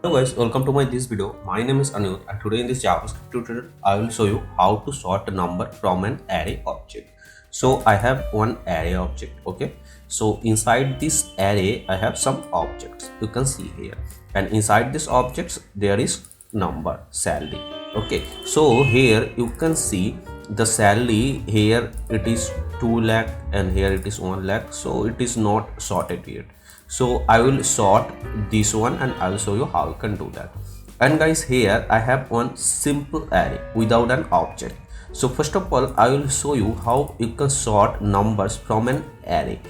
Hello guys, welcome to my this video. My name is Anirudh and today in this JavaScript tutorial I will show you how to sort a number from an array object. So I have one array object, okay? So inside this array I have some objects you can see here, and inside this objects there is number salary, okay? So here you can see the salary, here it is 2 lakh and here it is 1 lakh, so it is not sorted yet. So I will sort this one and I will show you how you can do that. And guys, here I have one simple array without an object. So first of all I will show you how you can sort numbers from an array.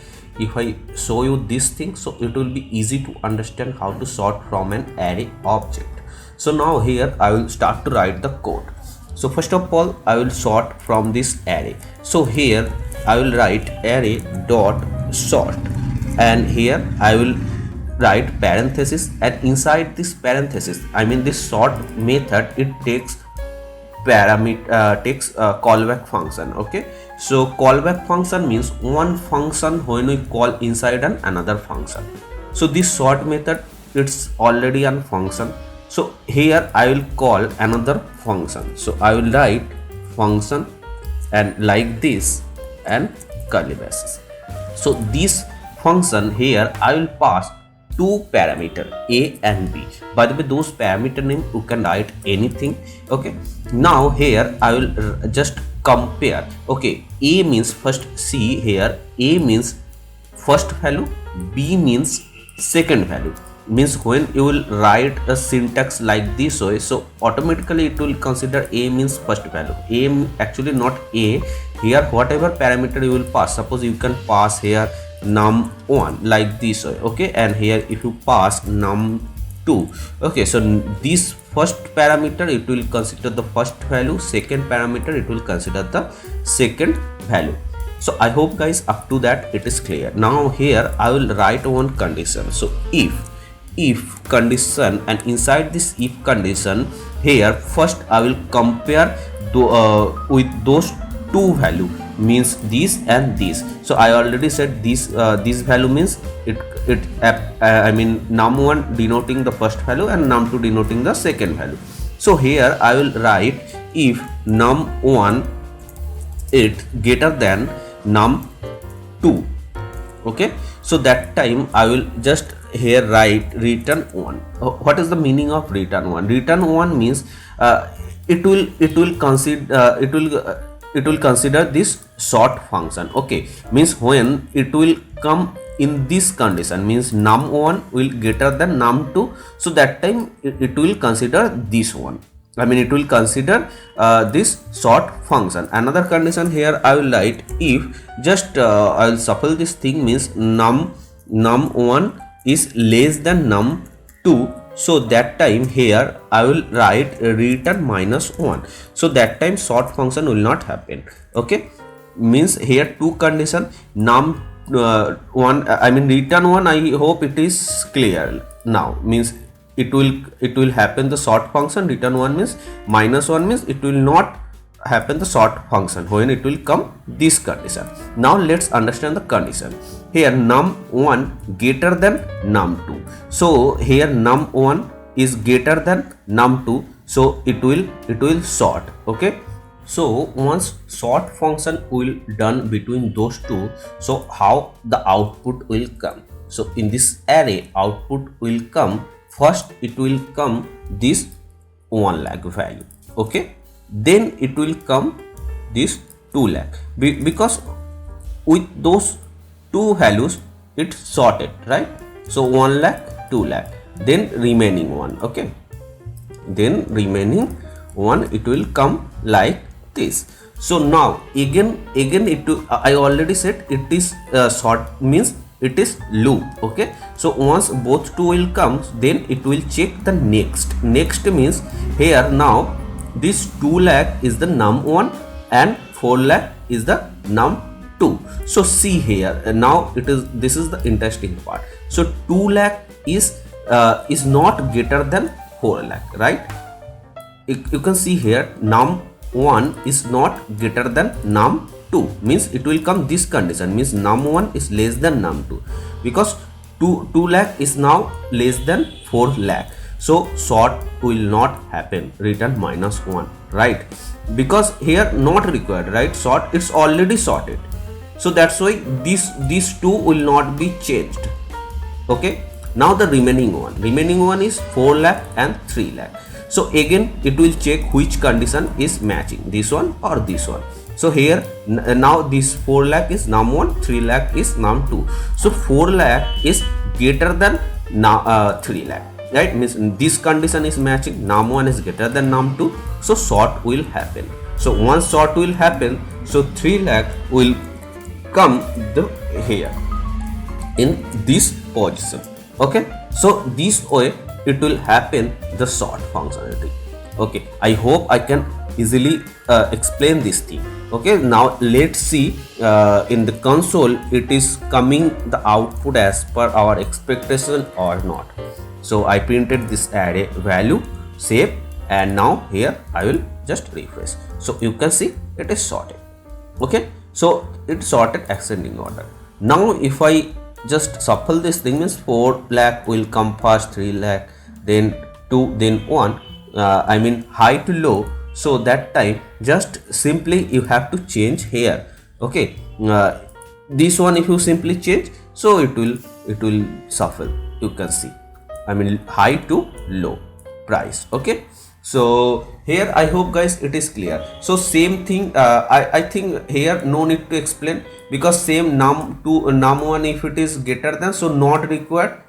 If I show you this thing, so it will be easy to understand how to sort from an array object. So now here I will start to write the code. So first of all I will sort from this array. So here I will write array dot sort, and here I will write parenthesis, and inside this parenthesis, I mean this sort method, it takes callback function, okay? So callback function means one function when we call inside another function. So this sort method, it's already a function. So here I will call another function. So I will write function and like this and curly braces. So this function here I will pass two parameter a and b. By the way, those parameter name you can write anything, okay? Now here I will just compare, okay? A means first, see here, a means first value, b means second value. Means when you will write a syntax like this way, so automatically it will consider a means first value. A actually not a, here whatever parameter you will pass, suppose you can pass here num1 like this way, okay? And here if you pass num2, okay, so this first parameter it will consider the first value, second parameter it will consider the second value. So I hope guys up to that it is clear. Now here I will write one condition. So if condition, and inside this if condition, here first I will compare with those two value, means this and this. So I already said this value means I mean num1 denoting the first value and num2 denoting the second value. So here I will write if num1 it greater than num2, okay? So that time I will just here write return 1. What is the meaning of return 1? Return 1 means it will consider this sort function, okay? Means when it will come in this condition, means num1 will greater than num2, so that time it will consider this one, I mean it will consider this sort function. Another condition here I will write if just I will shuffle this thing, means num1 is less than num2, so that time here I will write return -1, so that time sort function will not happen, okay? Means here two condition, num1 I mean return 1, I hope it is clear now. Means it will happen the sort function, return 1 means -1 means it will not happen the sort function when it will come this condition. Now let's understand the condition. Here num1 greater than num2, so here num1 is greater than num2, so it will sort, okay? So once sort function will done between those two, so how the output will come? So in this array output will come, first it will come this 1 lakh value, okay? Then it will come this 2 lakh because with those two values it sorted, right? So 1 lakh, 2 lakh, then remaining one, okay? Then remaining one it will come like this. So now again it will, I already said it is sort means it is loop, okay? So once both two will come, then it will check the next means here now this 2 lakh is the num1 and 4 lakh is the num2. So see here now this is the interesting part. So 2 lakh is not greater than 4 lakh, right? You can see here num1 is not greater than num2, means it will come this condition, means num1 is less than num2, because 2 lakh is now less than 4 lakh. so sort will not happen, return -1, right? Because here not required, right? Sort, it's already sorted, so that's why these two will not be changed. Okay, now the remaining one is 4 lakh and 3 lakh. So again it will check which condition is matching, this one or this one. So here now this 4 lakh is num1, 3 lakh is num2. So 4 lakh is greater than 3 lakh, right? Means this condition is matching, num1 is greater than num2, so sort will happen. So once sort will happen, so 3 lakh will come here in this position. Okay, so this way it will happen the sort functionality. Okay, I hope I can easily explain this thing. Okay, now let's see in the console it is coming the output as per our expectation or not. So I printed this array value, save, and now here I will just refresh. So you can see it is sorted. Okay, so it's sorted ascending order. Now if I just shuffle this thing, means 4 lakh will come first, 3 lakh, then 2, then 1, I mean high to low. So that time just simply you have to change here. Okay, this one if you simply change, so it will shuffle, you can see, I mean high to low price. Okay, so here I hope guys it is clear. So same thing, I think here no need to explain, because same num2 num1 if it is greater than, so not required.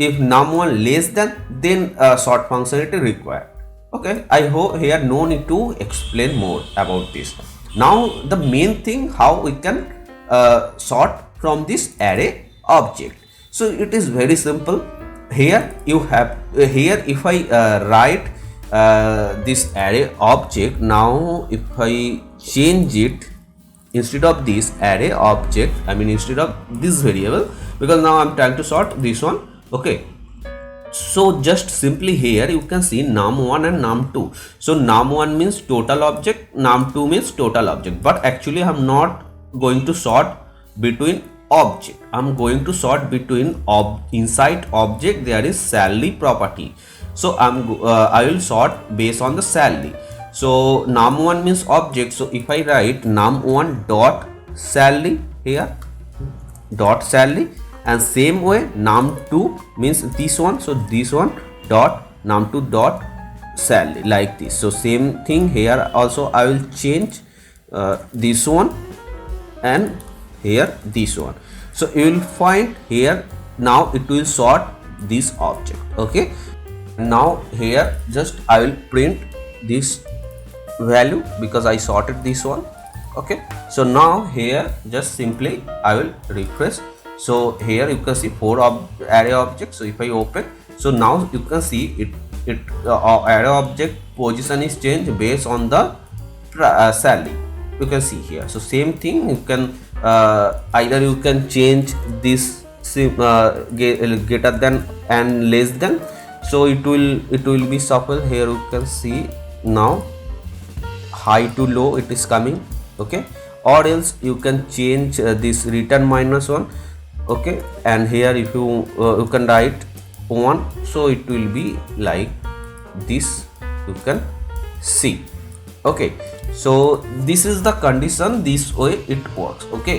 If num1 less than, then sort functionality required. Okay, I hope here no need to explain more about this. Now the main thing, how we can sort from this array object. So it is very simple. Here you have here if I write this array object, now if I change it, instead of this array object, I mean instead of this variable, because now I'm trying to sort this one. Okay, so just simply here you can see num1 and num2. So num1 means total object, num2 means total object, but actually I'm not going to sort between object, I'm going to sort between inside object there is salary property. So I will sort based on the salary. So num1 means object, so if I write num1 dot salary here, dot salary, and same way num2 means this one, so this one dot num2 dot salary, like this. So same thing here also I will change this one and here this one. So you will find here now it will sort this object. Okay, now here just I will print this value because I sorted this one. Okay, so now here just simply I will refresh. So here you can see 4 array objects. So if I open, so now you can see it array object position is changed based on the salary, you can see here. So same thing, you can either you can change this greater than and less than, so it will be shuffle. Here you can see now high to low it is coming. Okay, or else you can change this return -1. Okay, and here if you you can write 1, so it will be like this, you can see. Okay, so this is the condition, this way it works. Okay,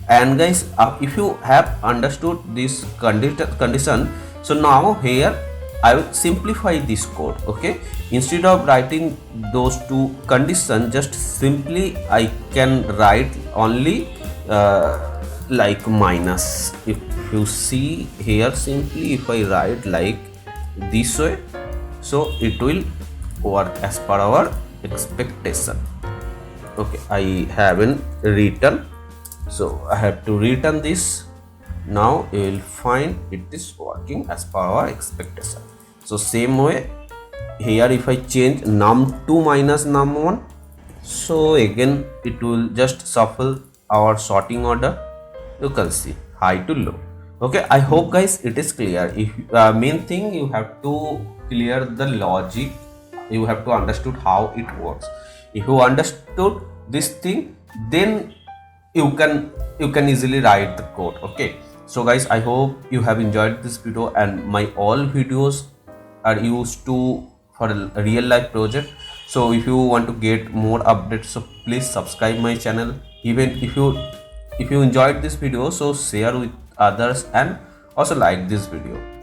and guys if you have understood this condition, so now here I will simplify this code. Okay, instead of writing those two conditions, just simply I can write only like minus. If you see here, simply if I write like this way, so it will work as per our expectation. Okay, I haven't written, so I have to return this. Now you will find it is working as per our expectation. So same way here if I change num2 minus num1, so again it will just shuffle our sorting order, you can see high to low. Okay, I hope guys it is clear. If main thing you have to clear the logic, you have to understood how it works. If you understood this thing, then you can easily write the code. Okay, so guys I hope you have enjoyed this video, and my all videos are used to for a real life project. So if you want to get more updates, so please subscribe my channel. Even if you enjoyed this video, so share with others and also like this video.